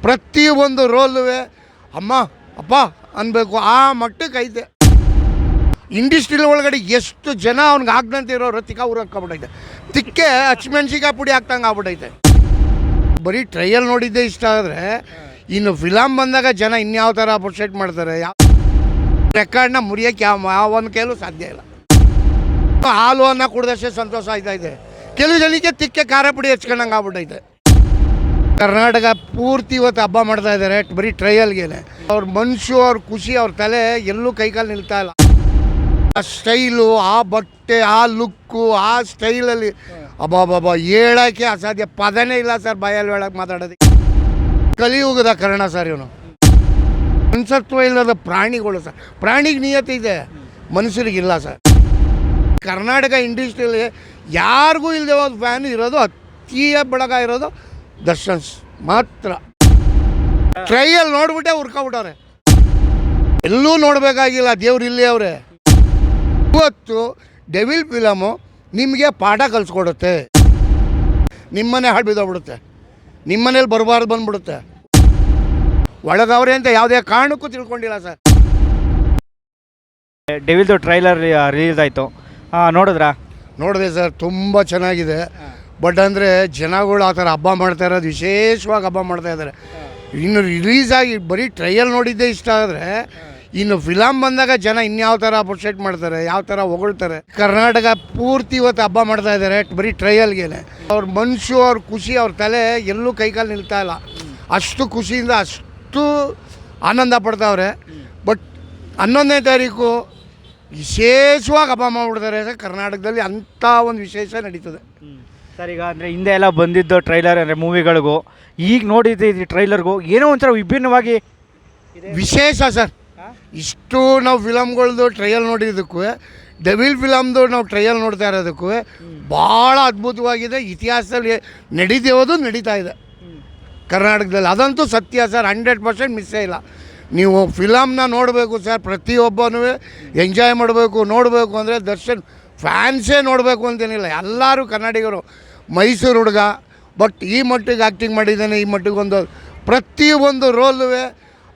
ಪ್ರತಿಯೊಂದು ರೋಲು ಅಮ್ಮ ಅಪ್ಪ ಅನ್ಬೇಕು ಆ ಮಟ್ಟಕ್ಕೆ ಐತೆ. ಇಂಡಸ್ಟ್ರಿಲ್ ಒಳಗಡೆ ಎಷ್ಟು ಜನ ಅವ್ನಿಗೆ ಆಗ್ದಂತೆ ಇರೋ ರತಿಕ ಊರಕ್ಕಾಗ್ಬಿಟ್ಟೈತೆ. ತಿಕ್ಕೆ ಹಚ್ಮೆಣ್ಸಿಕಾಯಿ ಪುಡಿ ಹಾಕ್ತಂಗೆ ಆಗ್ಬಿಟ್ಟೈತೆ. ಬರೀ ಟ್ರಯಲ್ ನೋಡಿದ್ದೇ ಇಷ್ಟ ಆದರೆ ಇನ್ನು ಫಿಲಮ್ ಬಂದಾಗ ಜನ ಇನ್ಯಾವ ಥರ ಅಪ್ರಿಷಿಯೇಟ್ ಮಾಡ್ತಾರೆ. ಯಾವ ರೆಕಾರ್ಡ್ನ ಮುರಿಯೋಕ್ಕೆ ಯಾವ ಒಂದು ಕೈಲೂ ಸಾಧ್ಯ ಇಲ್ಲ. ಹಾಲು ಅನ್ನ ಕುಡ್ದಷ್ಟೇ ಸಂತೋಷ ಆಯ್ತಾಯಿದೆ. ಕೆಲವು ಜನಕ್ಕೆ ತಿಕ್ಕೆ ಖಾರ ಪುಡಿ ಹಚ್ಕೊಂಡಂಗೆ ಆಗ್ಬಿಟ್ಟೈತೆ. ಕರ್ನಾಟಕ ಪೂರ್ತಿ ಇವತ್ತು ಹಬ್ಬ ಮಾಡ್ತಾ ಇದ್ದಾರೆ ಬರೀ ಟ್ರಯಲ್ಗೇನೆ. ಅವ್ರ ಮನಸ್ಸು, ಅವ್ರ ಖುಷಿ, ಅವ್ರ ತಲೆ ಎಲ್ಲೂ ಕೈಕಾಲು ನಿಲ್ತಾ ಇಲ್ಲ. ಆ ಸ್ಟೈಲು, ಆ ಬಟ್ಟೆ, ಆ ಲುಕ್ಕು, ಆ ಸ್ಟೈಲಲ್ಲಿ ಅಬ್ಬಾಬಾಬಾ ಹೇಳೋಕ್ಕೆ ಅಸಾಧ್ಯ. ಪದನೇ ಇಲ್ಲ ಸರ್ ಬಾಯಲ್ಲಿ ಹೇಳಕ್ಕೆ ಮಾತಾಡೋದು. ಕಲಿಯುಗದ ಕರ್ಣ ಸರ್ ಇವನು. ಮನುಷ್ಯತ್ವ ಇಲ್ಲದ ಪ್ರಾಣಿಗಳು ಸರ್. ಪ್ರಾಣಿಗೆ ನಿಯತಿ ಇದೆ, ಮನುಷ್ಯರಿಗಿಲ್ಲ ಸರ್. ಕರ್ನಾಟಕ ಇಂಡಸ್ಟ್ರಿಯಲ್ಲಿ ಯಾರಿಗೂ ಇಲ್ಲದೆ ಹೋದ ಫ್ಯಾನ್ ಇರೋದು, ಅತಿಯ ಬಳಗ ಇರೋದು ದರ್ಶನ್ಸ್ ಮಾತ್ರ. ಟ್ರೈಯಲ್ಲಿ ನೋಡ್ಬಿಟ್ಟೆ ಹುರ್ಕೊಬಿಟ್ಟವ್ರೆ. ಎಲ್ಲೂ ನೋಡಬೇಕಾಗಿಲ್ಲ, ದೇವ್ರು ಇಲ್ಲಿ ಅವರೇ. ಇವತ್ತು ಡೆವಿಲ್ ಫಿಲಮು ನಿಮಗೆ ಪಾಠ ಕಲಿಸ್ಕೊಡುತ್ತೆ. ನಿಮ್ಮನೆ ಹಾಳು ಬಿದ್ದೋಗ್ಬಿಡುತ್ತೆ, ನಿಮ್ಮನೇಲಿ ಬರಬಾರ್ದು ಬಂದ್ಬಿಡುತ್ತೆ. ಒಳಗವ್ರೆ ಅಂತ ಯಾವುದೇ ಕಾರಣಕ್ಕೂ ತಿಳ್ಕೊಂಡಿಲ್ಲ ಸರ್. ಡೆವಿಲ್ದು ಟ್ರೈಲರ್ ರಿಲೀಸ್ ಆಯಿತು, ನೋಡಿದ್ರಾ? ನೋಡಿದೆ ಸರ್, ತುಂಬ ಚೆನ್ನಾಗಿದೆ. ಬಟ್ ಅಂದರೆ ಜನಗಳು ಆ ಥರ ಹಬ್ಬ ಮಾಡ್ತಾ ಇರೋದು, ವಿಶೇಷವಾಗಿ ಹಬ್ಬ ಮಾಡ್ತಾ ಇದ್ದಾರೆ. ಇನ್ನು ರಿಲೀಸ್ ಆಗಿ ಬರೀ ಟ್ರಯಲ್ ನೋಡಿದ್ದೇ ಇಷ್ಟ ಆದರೆ ಇನ್ನು ಫಿಲಮ್ ಬಂದಾಗ ಜನ ಇನ್ಯಾವ ಥರ ಅಪ್ರಿಷಿಯೇಟ್ ಮಾಡ್ತಾರೆ, ಯಾವ ಥರ ಹೊಗಳ್ತಾರೆ. ಕರ್ನಾಟಕ ಪೂರ್ತಿ ಇವತ್ತು ಹಬ್ಬ ಮಾಡ್ತಾ ಇದ್ದಾರೆ ಬರೀ ಟ್ರಯಲ್ಗೇನೆ. ಅವ್ರ ಮನಸ್ಸು, ಅವ್ರ ಖುಷಿ, ಅವ್ರ ತಲೆ ಎಲ್ಲೂ ಕೈಕಾಲು ನಿಲ್ತಾ ಇಲ್ಲ. ಅಷ್ಟು ಖುಷಿಯಿಂದ ಅಷ್ಟು ಆನಂದ ಪಡ್ತಾವ್ರೆ. ಬಟ್ 11ನೇ ತಾರೀಕು ವಿಶೇಷವಾಗಿ ಹಬ್ಬ ಮಾಡಿಬಿಡ್ತಾರೆ ಸರ್. ಕರ್ನಾಟಕದಲ್ಲಿ ಅಂಥ ಒಂದು ವಿಶೇಷ ನಡೀತದೆ ಸರ್. ಈಗ ಅಂದರೆ ಹಿಂದೆ ಎಲ್ಲ ಬಂದಿದ್ದು ಟ್ರೈಲರ್ ಅಂದರೆ ಮೂವಿಗಳಿಗೂ ಈಗ ನೋಡಿದ್ದು ಟ್ರೈಲರ್ಗೂ ಏನೋ ಒಂಥರ ವಿಭಿನ್ನವಾಗಿ ವಿಶೇಷ ಸರ್. ಇಷ್ಟು ನಾವು ಫಿಲಮ್ಗಳದ್ದು ಟ್ರಯಲ್ ನೋಡಿದ್ದಕ್ಕೂ ಡೆವಿಲ್ ಫಿಲಮ್ದು ನಾವು ಟ್ರಯಲ್ ನೋಡ್ತಾ ಇರೋದಕ್ಕೂ ಭಾಳ ಅದ್ಭುತವಾಗಿದೆ. ಇತಿಹಾಸದಲ್ಲಿ ನಡೀತಿರೋದು ನಡೀತಾ ಇದೆ ಕರ್ನಾಟಕದಲ್ಲಿ. ಅದಂತೂ ಸತ್ಯ ಸರ್, 100% ಮಿಸ್ಸೇ ಇಲ್ಲ. ನೀವು ಫಿಲಮ್ನ ನೋಡಬೇಕು ಸರ್, ಪ್ರತಿಯೊಬ್ಬನೂ ಎಂಜಾಯ್ ಮಾಡಬೇಕು. ನೋಡಬೇಕು ಅಂದರೆ ದರ್ಶನ್ ಫ್ಯಾನ್ಸೇ ನೋಡಬೇಕು ಅಂತೇನಿಲ್ಲ, ಎಲ್ಲರೂ ಕನ್ನಡಿಗರು. ಮೈಸೂರು ಹುಡುಗ, ಬಟ್ ಈ ಮಟ್ಟಿಗೆ ಆ್ಯಕ್ಟಿಂಗ್ ಮಾಡಿದ್ದಾನೆ. ಈ ಮಟ್ಟಿಗೆ ಒಂದು ಪ್ರತಿಯೊಂದು ರೋಲು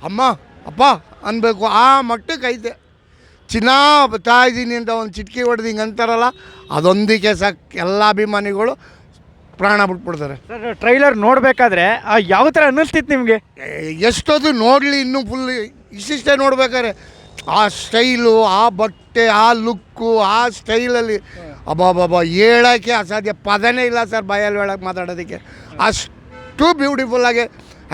ಅಮ್ಮ ಅಪ್ಪ ಅನ್ಬೇಕು ಆ ಮಟ್ಟಕ್ಕೆ ಐತೆ. ಚಿನ್ನ ಬರ್ತಾ ಇದ್ದೀನಿ ಅಂತ ಒಂದು ಚಿಟ್ಕಿ ಹೊಡೆದು ಹಿಂಗೆ ಅಂತಾರಲ್ಲ, ಅದೊಂದಕ್ಕೆ ಸಾಕು ಎಲ್ಲ ಅಭಿಮಾನಿಗಳು ಪ್ರಾಣ ಬಿಟ್ಬಿಡ್ತಾರೆ. ಸರ್ ಟ್ರೈಲರ್ ನೋಡಬೇಕಾದ್ರೆ ಯಾವ ಥರ ಅನ್ನಿಸ್ತಿತ್ತು ನಿಮಗೆ? ಎಷ್ಟೊತ್ತು ನೋಡಲಿ, ಇನ್ನೂ ಫುಲ್ ಇಷ್ಟಿಷ್ಟೇ ನೋಡ್ಬೇಕಾದ್ರೆ ಆ ಸ್ಟೈಲು, ಆ ಬಟ್ಟೆ, ಆ ಲುಕ್ಕು, ಆ ಸ್ಟೈಲಲ್ಲಿ ಅಬ್ಬಾಬಾಬಾ ಹೇಳೋಕ್ಕೆ ಅಸಾಧ್ಯ. ಪದನೇ ಇಲ್ಲ ಸರ್ ಬಾಯಲ್ಲಿ ಹೇಳಕ್ಕೆ ಮಾತಾಡೋದಕ್ಕೆ. ಅಷ್ಟು ಬ್ಯೂಟಿಫುಲ್ಲಾಗಿ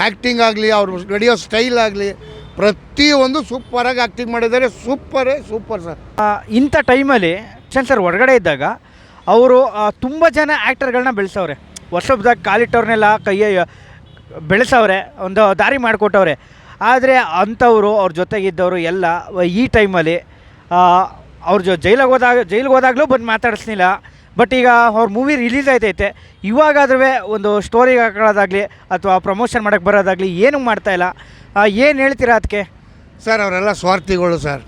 ಆ್ಯಕ್ಟಿಂಗ್ ಆಗಲಿ, ಅವ್ರು ನಡೆಯೋ ಸ್ಟೈಲ್ ಆಗಲಿ, ಪ್ರತಿಯೊಂದು ಸೂಪರಾಗಿ ಆ್ಯಕ್ಟಿಂಗ್ ಮಾಡಿದ್ದಾರೆ. Super sir. ಇಂಥ ಟೈಮಲ್ಲಿ ಸರ್ ಹೊರಗಡೆ ಇದ್ದಾಗ ಅವರು ತುಂಬ ಜನ ಆ್ಯಕ್ಟರ್ಗಳನ್ನ ಬೆಳೆಸವ್ರೆ. ವರ್ಷದಾಗ ಕಾಲಿಟ್ಟವ್ರನ್ನೆಲ್ಲ ಕೈಯ ಬೆಳೆಸವ್ರೆ, ಒಂದು ದಾರಿ ಮಾಡಿಕೊಟ್ಟವ್ರೆ. ಆದರೆ ಅಂಥವರು ಅವ್ರ ಜೊತೆಗಿದ್ದವರು ಎಲ್ಲ ಈ ಟೈಮಲ್ಲಿ ಅವ್ರ ಜೈಲಿಗೆ ಹೋದಾಗಲೂ ಬಂದು ಮಾತಾಡಿಸ್ಲಿಲ್ಲ. ಬಟ್ ಈಗ ಅವ್ರ ಮೂವಿ ರಿಲೀಸ್ ಆಯ್ತೈತೆ, ಇವಾಗಾದ್ರೂ ಒಂದು ಸ್ಟೋರಿಗೆ ಹಾಕೊಳ್ಳೋದಾಗಲಿ ಅಥವಾ ಪ್ರಮೋಷನ್ ಮಾಡೋಕ್ಕೆ ಬರೋದಾಗಲಿ ಏನೂ ಮಾಡ್ತಾಯಿಲ್ಲ. ಏನು ಹೇಳ್ತೀರಾ ಅದಕ್ಕೆ? ಸರ್ ಅವರೆಲ್ಲ ಸ್ವಾರ್ಥಿಗಳು ಸರ್.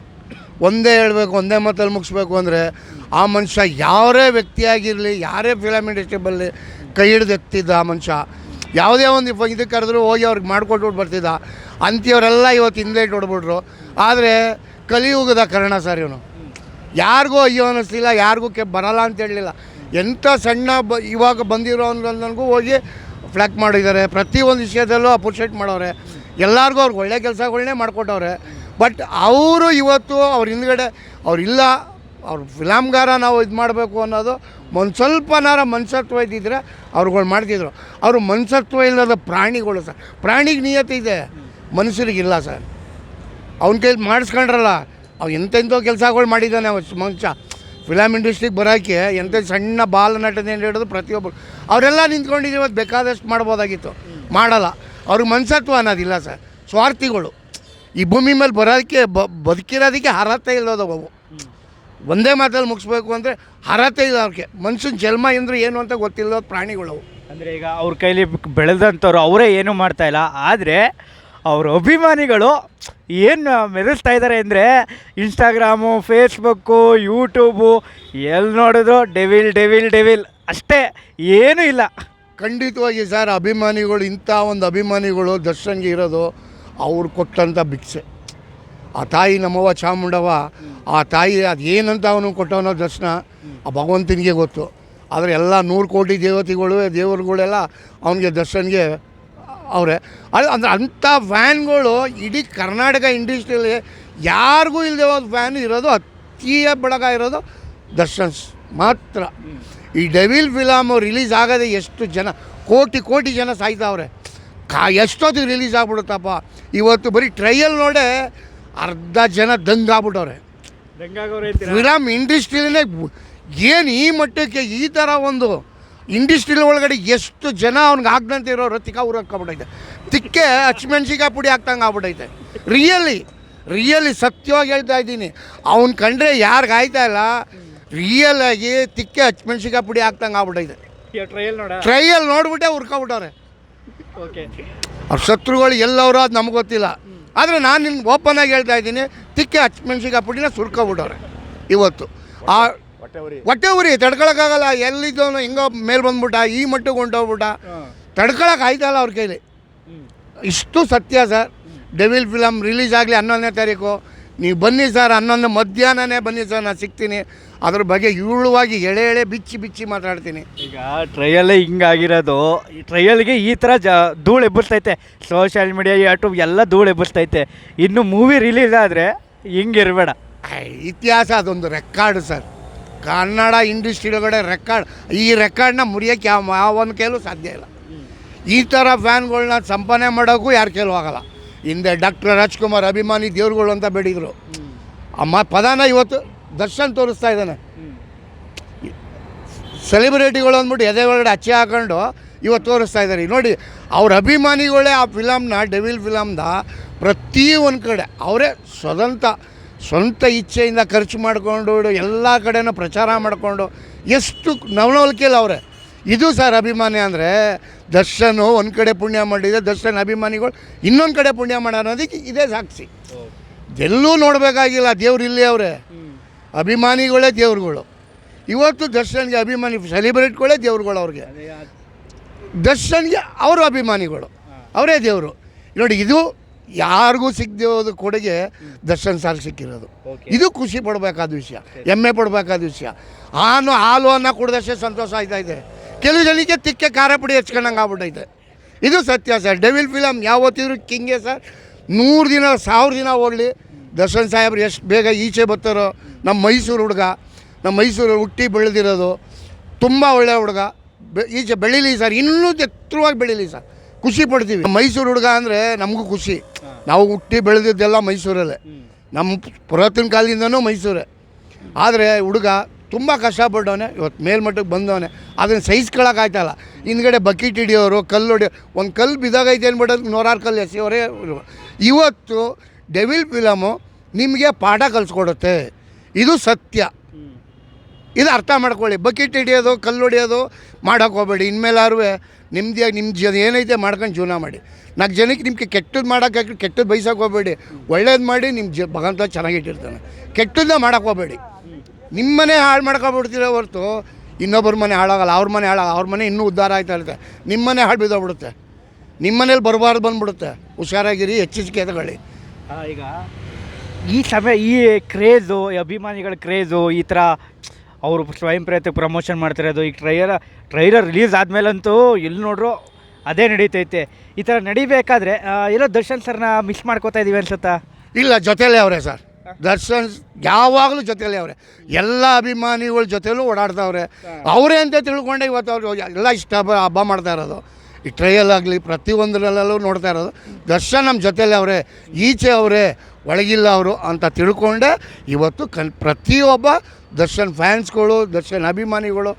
ಒಂದೇ ಹೇಳಬೇಕು, ಒಂದೇ ಮಾತಲ್ಲಿ ಮುಗಿಸ್ಬೇಕು ಅಂದರೆ ಆ ಮನುಷ್ಯ ಯಾರೇ ವ್ಯಕ್ತಿಯಾಗಿರಲಿ, ಯಾರೇ ಫಿಲಮ್ ಇಂಡಸ್ಟ್ರಿಯಲ್ಲಿ ಕೈ ಹಿಡಿದು ಎತ್ತಿದ್ದ ಆ ಮನುಷ್ಯ, ಯಾವುದೇ ಒಂದು ಇದಕ್ಕೆ ಕರೆದ್ರು ಹೋಗಿ ಅವ್ರಿಗೆ ಮಾಡಿಕೊಟ್ಬಿಟ್ಟು ಬರ್ತಿದ್ದ. ಅಂಥವರೆಲ್ಲ ಇವತ್ತು ಹಿಂದೆ ಹೊಡ್ಬಿಟ್ರು. ಆದರೆ ಕಲಿಯುಗದ ಕರ್ಣ ಸರ್ ಇವನು. ಯಾರಿಗೂ ಅಯ್ಯೋ ಅನ್ನಿಸ್ಲಿಲ್ಲ, ಯಾರಿಗೂ ಬರಲ್ಲ ಅಂತ ಹೇಳಲಿಲ್ಲ. ಎಂಥ ಸಣ್ಣ ಇವಾಗ ಬಂದಿರೋ ನನಗೂ ಹೋಗಿ ಫ್ಲ್ಯಾಕ್ ಮಾಡಿದ್ದಾರೆ. ಪ್ರತಿಯೊಂದು ವಿಷಯದಲ್ಲೂ ಅಪ್ರಿಷಿಯೇಟ್ ಮಾಡೋರೆ. ಎಲ್ಲರಿಗೂ ಅವ್ರಿಗೆ ಒಳ್ಳೆ ಕೆಲಸಗಳನ್ನೇ ಮಾಡಿಕೊಟ್ಟವ್ರೆ. ಬಟ್ ಅವರು ಇವತ್ತು ಅವ್ರ ಹಿಂದ್ಗಡೆ ಅವ್ರಿಲ್ಲ, ಅವ್ರ ಫಿಲಮ್ಗಾರ ನಾವು ಇದು ಮಾಡಬೇಕು ಅನ್ನೋದು ಒಂದು ಸ್ವಲ್ಪನಾರ ಮನುಷ್ಯತ್ವ ಇದ್ದಿದ್ರೆ ಅವ್ರುಗಳು ಮಾಡ್ತಿದ್ರು. ಅವರು ಮನುಷ್ಯತ್ವ ಇಲ್ಲದ ಪ್ರಾಣಿಗಳು ಸರ್. ಪ್ರಾಣಿಗೆ ನಿಯತಿ ಇದೆ, ಮನುಷ್ಯರಿಗಿಲ್ಲ ಸರ್. ಅವ್ನ ಕೈಲಿ ಮಾಡಿಸ್ಕೊಂಡ್ರಲ್ಲ, ಅವು ಎಂತೆಂಥೋ ಕೆಲಸಗಳು ಮಾಡಿದ್ದಾನೆ ಮನುಷ್ಯ. ಫಿಲಮ್ ಇಂಡಸ್ಟ್ರಿಗೆ ಬರೋಕ್ಕೆ ಎಂಥ ಸಣ್ಣ ಬಾಲ ನಟನೆಯನ್ನು ಹಿಡಿದು ಪ್ರತಿಯೊಬ್ಬರು ಅವರೆಲ್ಲ ನಿಂತ್ಕೊಂಡಿದ್ದೀವಿ. ಇವತ್ತು ಬೇಕಾದಷ್ಟು ಮಾಡ್ಬೋದಾಗಿತ್ತು, ಮಾಡಲ್ಲ. ಅವ್ರಿಗೆ ಮನುಷ್ಯತ್ವ ಅನ್ನೋದಿಲ್ಲ ಸರ್. ಸ್ವಾರ್ಥಿಗಳು. ಈ ಭೂಮಿ ಮೇಲೆ ಬರೋದಕ್ಕೆ ಬದುಕಿರೋದಕ್ಕೆ ಅರ್ಹತೆ ಇಲ್ಲೋದು ಅವು. ಒಂದೇ ಮಾತಲ್ಲಿ ಮುಗಿಸ್ಬೇಕು ಅಂದರೆ ಅರ್ಹತೆ ಇಲ್ಲ ಅವ್ರಿಗೆ. ಮನುಷ್ಯನ ಜನ್ಮ ಅಂದರೆ ಏನು ಅಂತ ಗೊತ್ತಿಲ್ಲದ ಪ್ರಾಣಿಗಳು. ಅಂದರೆ ಈಗ ಅವ್ರ ಕೈಲಿ ಬೆಳೆದಂಥವ್ರು ಅವರೇ ಏನೂ ಮಾಡ್ತಾಯಿಲ್ಲ. ಆದರೆ ಅವ್ರ ಅಭಿಮಾನಿಗಳು ಏನು ಮೆರೆಸ್ತಾ ಇದ್ದಾರೆ ಅಂದರೆ ಇನ್ಸ್ಟಾಗ್ರಾಮು, ಫೇಸ್ಬುಕ್ಕು, ಯೂಟ್ಯೂಬು ಎಲ್ಲಿ ನೋಡಿದ್ರು ಡೆವಿಲ್ ಡೆವಿಲ್ ಡೆವಿಲ್ ಅಷ್ಟೇ, ಏನೂ ಇಲ್ಲ. ಖಂಡಿತವಾಗಿ ಸರ್, ಅಭಿಮಾನಿಗಳು ಇಂಥ ಒಂದು ಅಭಿಮಾನಿಗಳು ದರ್ಶನ್ಗೆ ಇರೋದು ಅವ್ರು ಕೊಟ್ಟಂಥ ಭಿಕ್ಷೆ. ಆ ತಾಯಿ ನಮ್ಮವ್ವ ಚಾಮುಂಡವ್ವ, ಆ ತಾಯಿ ಅದು ಏನಂತ ಅವನು ಕೊಟ್ಟವನೋ ದರ್ಶನ ಆ ಭಗವಂತನಿಗೆ ಗೊತ್ತು. ಆದರೆ ಎಲ್ಲ 100 ಕೋಟಿ ದೇವರುಗಳೆಲ್ಲ ಅವನಿಗೆ ದರ್ಶನ್ಗೆ ಅವರೇ. ಅಂದರೆ ಅಂಥ ಫ್ಯಾನ್ಗಳು ಇಡೀ ಕರ್ನಾಟಕ ಇಂಡಸ್ಟ್ರಿಯಲ್ಲಿ ಯಾರಿಗೂ ಇಲ್ಲದೆ ಹೋದ ಫ್ಯಾನ್ ಇರೋದು, ಅತಿಯ ಬಳಗ ಇರೋದು ದರ್ಶನ್ ಮಾತ್ರ. ಈ ಡೆವಿಲ್ ಫಿಲಮು ರಿಲೀಸ್ ಆಗದೆ ಎಷ್ಟು ಜನ, ಕೋಟಿ ಜನ ಸಾಯ್ತಾವ್ರೆ. ಎಷ್ಟೊತ್ತಿಗೆ ರಿಲೀಸ್ ಆಗ್ಬಿಡುತ್ತಪ್ಪ. ಇವತ್ತು ಬರೀ ಟ್ರಯಲ್ ನೋಡೇ ಅರ್ಧ ಜನ ದಂಗಾಗ್ಬಿಟ್ಟವ್ರೆ. ಫಿಲಮ್ ಇಂಡಸ್ಟ್ರಿನೇ ಏನು ಈ ಮಟ್ಟಕ್ಕೆ ಈ ಥರ ಒಂದು ಇಂಡಸ್ಟ್ರಿಲ್ ಒಳಗಡೆ ಎಷ್ಟು ಜನ ಅವ್ನಿಗೆ ಆಗ್ದಂತೆ ಇರೋ ರತಿಕ ಊರಕ್ಕಾಗ್ಬಿಟ್ಟೈತೆ. ತಿಕ್ಕೆ ಹಚ್ಮೆಣ್ಸಿಕಾಯಿ ಪುಡಿ ಹಾಕ್ತಂಗೆ ಆಗ್ಬಿಟ್ಟೈತೆ. ರಿಯಲಿ ಸತ್ಯವಾಗಿ ಹೇಳ್ತಾ ಇದ್ದೀನಿ. ಅವ್ನು ಕಂಡ್ರೆ ಯಾರಿಗೆ ಆಯ್ತಾ ಇಲ್ಲ, ರಿಯಲ್ ಆಗಿ ತಿಕ್ಕೆ ಹಚ್ಮೆಣ್ಸಿಕಾಯಿ ಪುಡಿ ಹಾಕ್ತಂಗೆ ಆಗ್ಬಿಟ್ಟೈತೆ. ಟ್ರಯಲ್ ನೋಡ್ಬಿಟ್ಟೆ ಹುರ್ಕೊಬಿಟ್ಟವ್ರೆ. ಅವ್ರ ಶತ್ರುಗಳು ಎಲ್ಲವರು ಅದು ನಮ್ಗೆ ಗೊತ್ತಿಲ್ಲ. ಆದರೆ ನಾನು ನಿಮ್ಗೆ ಓಪನ್ ಆಗಿ ಹೇಳ್ತಾ ಇದ್ದೀನಿ, ತಿಕ್ಕೆ ಹಚ್ಮೆಣ್ಸಿಕಾಯಿ ಪುಡಿನ ಸುರ್ಕೊಬಿಟ್ಟವ್ರೆ. ಇವತ್ತು ಆ ಹೊಟ್ಟೆ ಉರಿ ತಡ್ಕೊಳಕ್ಕಾಗಲ್ಲ. ಎಲ್ಲಿದ್ದವನು ಹಿಂಗೋ ಮೇಲೆ ಬಂದ್ಬಿಟ್ಟ, ಈ ಮಟ್ಟಿಗೆ ಹೊಂಟೋಗ್ಬಿಟ್ಟ, ತಡ್ಕೊಳಕ್ಕೆ ಆಯ್ತಲ್ಲ ಅವ್ರ ಕೈಲಿ. ಇಷ್ಟು ಸತ್ಯ ಸರ್. ಡೆವಿಲ್ ಫಿಲಮ್ ರಿಲೀಸ್ ಆಗಲಿ 11ನೇ ತಾರೀಕು, ನೀವು ಬನ್ನಿ ಸರ್. 11 ಮಧ್ಯಾಹ್ನನೇ ಬನ್ನಿ ಸರ್, ನಾನು ಸಿಗ್ತೀನಿ. ಅದ್ರ ಬಗ್ಗೆ ಇಳುವಾಗಿ ಎಳೆ ಬಿಚ್ಚಿ ಮಾತಾಡ್ತೀನಿ. ಈಗ ಟ್ರಯಲ್ಲೇ ಹಿಂಗಾಗಿರೋದು, ಈ ಟ್ರಯಲ್ಗೆ ಈ ಥರ ಧೂಳು ಎಬ್ಬಿಸ್ತೈತೆ. ಸೋಷಿಯಲ್ ಮೀಡಿಯಾ, ಯೂಟ್ಯೂಬ್ ಎಲ್ಲ ಧೂಳು ಎಬ್ಬಿಸ್ತೈತೆ. ಇನ್ನು ಮೂವಿ ರಿಲೀಸ್ ಆದರೆ ಹಿಂಗಿರಬೇಡ. ಇತಿಹಾಸ ಅದೊಂದು ರೆಕಾರ್ಡ್ ಸರ್. ಕನ್ನಡ ಇಂಡಸ್ಟ್ರಿ ಒಳಗಡೆ ಈ ರೆಕಾರ್ಡ್ನ ಮುರಿಯೋಕ್ಕೆ ಯಾವೊಂದು ಕೈಲೂ ಸಾಧ್ಯ ಇಲ್ಲ. ಈ ಥರ ಫ್ಯಾನ್ಗಳನ್ನ ಸಂಪಾದನೆ ಮಾಡೋಕ್ಕೂ ಯಾರ ಕೈಲೂ ಆಗಲ್ಲ. ಹಿಂದೆ ಡಾಕ್ಟರ್ ರಾಜ್ಕುಮಾರ್ ಅಭಿಮಾನಿ ದೇವ್ರುಗಳು ಅಂತ ಬೇಡಿದರು. ಆ ಪದಾನ ಇವತ್ತು ದರ್ಶನ್ ತೋರಿಸ್ತಾ ಇದ್ದಾನೆ. ಸೆಲೆಬ್ರಿಟಿಗಳು ಅಂದ್ಬಿಟ್ಟು ಎದೆ ಒಳಗಡೆ ಅಚ್ಚೆ ಹಾಕೊಂಡು ಇವತ್ತು ತೋರಿಸ್ತಾ ಇದ್ದಾರೆ. ನೋಡಿ, ಅವ್ರ ಅಭಿಮಾನಿಗಳೇ ಆ ಫಿಲಮ್ನ, ಡೆವಿಲ್ ಫಿಲಮ್ದ ಪ್ರತಿ ಒಂದು ಕಡೆ ಅವರೇ ಸ್ವಂತ ಇಚ್ಛೆಯಿಂದ ಖರ್ಚು ಮಾಡಿಕೊಂಡು ಎಲ್ಲ ಕಡೆನೂ ಪ್ರಚಾರ ಮಾಡಿಕೊಂಡು ಎಷ್ಟು ನವನವಲಿಕೆಯಲ್ಲಿ ಅವರೇ. ಇದು ಸರ್ ಅಭಿಮಾನಿ ಅಂದರೆ. ದರ್ಶನ್ ಒಂದು ಕಡೆ ಪುಣ್ಯ ಮಾಡಿದೆ, ದರ್ಶನ್ ಅಭಿಮಾನಿಗಳು ಇನ್ನೊಂದು ಕಡೆ ಪುಣ್ಯ ಮಾಡೋದಕ್ಕೆ ಇದೇ ಸಾಕ್ಷಿ. ಎಲ್ಲೂ ನೋಡಬೇಕಾಗಿಲ್ಲ, ದೇವ್ರು ಇಲ್ಲೇ ಅವರೇ. ಅಭಿಮಾನಿಗಳೇ ದೇವ್ರುಗಳು. ಇವತ್ತು ದರ್ಶನ್ಗೆ ಅಭಿಮಾನಿ ಸೆಲೆಬ್ರಿಟಿಗಳೇ ದೇವ್ರುಗಳು. ಅವ್ರಿಗೆ ದರ್ಶನ್ಗೆ ಅವರು ಅಭಿಮಾನಿಗಳು, ಅವರೇ ದೇವರು. ನೋಡಿ, ಇದು ಯಾರಿಗೂ ಸಿಗದೆ ಹೋದ ಕೊಡುಗೆ ದರ್ಶನ್ ಸಾರ್ ಸಿಕ್ಕಿರೋದು. ಇದು ಖುಷಿ ಪಡಬೇಕಾದ ವಿಷಯ, ಹೆಮ್ಮೆ ಪಡಬೇಕಾದ ವಿಷಯ. ಹಾಲು ಅನ್ನ ಕುಡ್ದಷ್ಟೇ ಸಂತೋಷ ಆಯ್ತಾ ಇದೆ. ಕೆಲವು ಜನಕ್ಕೆ ತಿಕ್ಕೆ ಖಾರ ಪುಡಿ ಹಚ್ಕೊಂಡಂಗೆ ಆಗ್ಬಿಟ್ಟೈತೆ. ಇದು ಸತ್ಯ ಸರ್. ಡೆವಿಲ್ ಫಿಲಮ್ ಯಾವತ್ತಿದ್ರು ಕಿಂಗೆ ಸರ್. 100 ದಿನ 1000 ದಿನ ಓಡಲಿ, ದರ್ಶನ್ ಸಾಹೇಬ್ರು ಎಷ್ಟು ಬೇಗ ಈಚೆ ಬರ್ತಾರೋ. ನಮ್ಮ ಮೈಸೂರು ಹುಡುಗ, ನಮ್ಮ ಮೈಸೂರು ಹುಟ್ಟಿ ಬೆಳೆದಿರೋದು, ತುಂಬ ಒಳ್ಳೆಯ ಹುಡುಗ. ಈಚೆ ಬೆಳೀಲಿ ಸರ್, ಇನ್ನೂ ಎತ್ತರವಾಗಿ ಬೆಳೀಲಿ ಸರ್. ಖುಷಿ ಪಡ್ತೀವಿ. ಮೈಸೂರು ಹುಡುಗ ಅಂದರೆ ನಮಗೂ ಖುಷಿ. ನಾವು ಹುಟ್ಟಿ ಬೆಳೆದಿದ್ದೆಲ್ಲ ಮೈಸೂರಲ್ಲೇ, ನಮ್ಮ ಪುರಾತನ ಕಾಲದಿಂದನೂ ಮೈಸೂರೇ. ಆದರೆ ಹುಡುಗ ತುಂಬ ಕಷ್ಟಪಟ್ಟವನೇ, ಇವತ್ತು ಮೇಲ್ಮಟ್ಟಕ್ಕೆ ಬಂದವನೇ. ಅದನ್ನು ಸಹಿಸ್ಕೊಳಕ್ಕಾಯ್ತಲ್ಲ. ಹಿಂದ್ಗಡೆ ಬಕೆಟ್ ಹಿಡಿಯೋರು, ಕಲ್ಲು ಹೊಡಿಯೋ, ಒಂದು ಕಲ್ಲು ಬಿದ್ದಾಗೈತೆ ಅಂದ್ಬಿಡೋದು 100 ಕಲ್ಲು ಎಸೆಯೋರೇ. ಇವತ್ತು ಡೆವಿಲ್ ಫಿಲಮು ನಿಮಗೆ ಪಾಠ ಕಲಿಸ್ಕೊಡುತ್ತೆ. ಇದು ಸತ್ಯ. ಇದು ಅರ್ಥ ಮಾಡ್ಕೊಳ್ಳಿ. ಬಕೆಟ್ ಹಿಡಿಯೋದು, ಕಲ್ಲು ಹೊಡಿಯೋದು ಮಾಡೋಕ್ಕೆ ಹೋಗಬೇಡಿ. ಇನ್ಮೇಲಾರು ನಿಮ್ಮದೇ ನಿಮ್ಮ ಏನೈತೆ ಮಾಡ್ಕೊಂಡು ಜೀವನ ಮಾಡಿ. 4 ಜನಕ್ಕೆ ನಿಮಗೆ ಕೆಟ್ಟದ್ದು ಮಾಡೋಕ್ಕೆ, ಕೆಟ್ಟದ್ದು ಬಯಸೋಕೆ ಹೋಗಬೇಡಿ. ಒಳ್ಳೇದು ಮಾಡಿ, ನಿಮ್ಮ ಭಗವಂತ ಚೆನ್ನಾಗಿಟ್ಟಿರ್ತಾನೆ. ಕೆಟ್ಟದ್ದನ್ನ ಮಾಡೋಕ್ಕೆ ಹೋಗಬೇಡಿ. ನಿಮ್ಮನೆ ಹಾಳು ಮಾಡ್ಕೊಬಿಡ್ತೀರ ಹೊರತು ಇನ್ನೊಬ್ಬರ ಮನೆ ಹಾಳಾಗಲ್ಲ. ಅವ್ರ ಮನೆ ಇನ್ನೂ ಉದ್ಧಾರ ಆಯ್ತಾ ಇರುತ್ತೆ. ನಿಮ್ಮ ಮನೆ ಹಾಳು ಬಿದ್ದೋಗ್ಬಿಡುತ್ತೆ. ನಿಮ್ಮ ಮನೇಲಿ ಬರಬಾರ್ದು ಬಂದುಬಿಡುತ್ತೆ. ಹುಷಾರಾಗಿರಿ, ಎಚ್ಚರಿಕೆ ತಗೊಳ್ಳಿ. ಈಗ ಈ ಸಮಯ, ಈ ಕ್ರೇಜು, ಈ ಅಭಿಮಾನಿಗಳ ಕ್ರೇಜು, ಈ ಥರ ಅವರು ಸ್ವಯಂ ಪ್ರೇರಿತ ಪ್ರಮೋಷನ್ ಮಾಡ್ತಿರೋದು, ಈಗ ಟ್ರೈಲರ್ ರಿಲೀಸ್ ಆದಮೇಲಂತೂ ಎಲ್ಲಿ ನೋಡ್ರು ಅದೇ ನಡೀತೈತೆ. ಈ ಥರ ನಡಿಬೇಕಾದ್ರೆ ಎಲ್ಲೋ ದರ್ಶನ್ ಸರ್ನ ಮಿಸ್ ಮಾಡ್ಕೋತಾ ಇದ್ದೀವಿ ಅನ್ಸುತ್ತಾ? ಇಲ್ಲ, ಜೊತೆಲೇ ಅವರೇ ಸರ್. ದರ್ಶನ್ ಯಾವಾಗಲೂ ಜೊತೆಲೇ ಅವರೇ. ಎಲ್ಲ ಅಭಿಮಾನಿಗಳ ಜೊತೆಲೂ ಓಡಾಡ್ತಾವ್ರೆ. ಅವರೇ ಅಂತ ತಿಳ್ಕೊಂಡೆ ಇವತ್ತು ಅವರು ಎಲ್ಲ ಇಷ್ಟ ಹಬ್ಬ ಮಾಡ್ತಾ ಇರೋದು. ಈ ಟ್ರಯಲ್ ಆಗಲಿ ಪ್ರತಿಯೊಂದರಲ್ಲೂ ನೋಡ್ತಾ ಇರೋದು ದರ್ಶನ್ ನಮ್ಮ ಜೊತೆಲೇ ಅವರೇ. ಈಚೆ ಅವರೇ, ಒಳಗಿಲ್ಲ ಅವರು ಅಂತ ತಿಳ್ಕೊಂಡೆ ಇವತ್ತು ಪ್ರತಿಯೊಬ್ಬ ದರ್ಶನ್ ಫ್ಯಾನ್ಸ್ಗಳು, ದರ್ಶನ್ ಅಭಿಮಾನಿಗಳು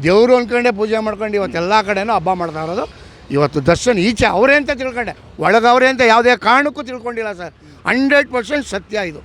ದೇವರು ಅಂದ್ಕೊಂಡೆ ಪೂಜೆ ಮಾಡ್ಕೊಂಡು ಇವತ್ತು ಎಲ್ಲ ಕಡೆನೂ ಹಬ್ಬ ಮಾಡ್ತಾ ಇರೋದು. ಇವತ್ತು ದರ್ಶನ್ ಈಚೆ ಅವರೇ ಅಂತ ತಿಳ್ಕೊಂಡೆ, ಒಳಗವ್ರೆ ಅಂತ ಯಾವುದೇ ಕಾರಣಕ್ಕೂ ತಿಳ್ಕೊಂಡಿಲ್ಲ ಸರ್. 100% ಸತ್ಯ ಇದು.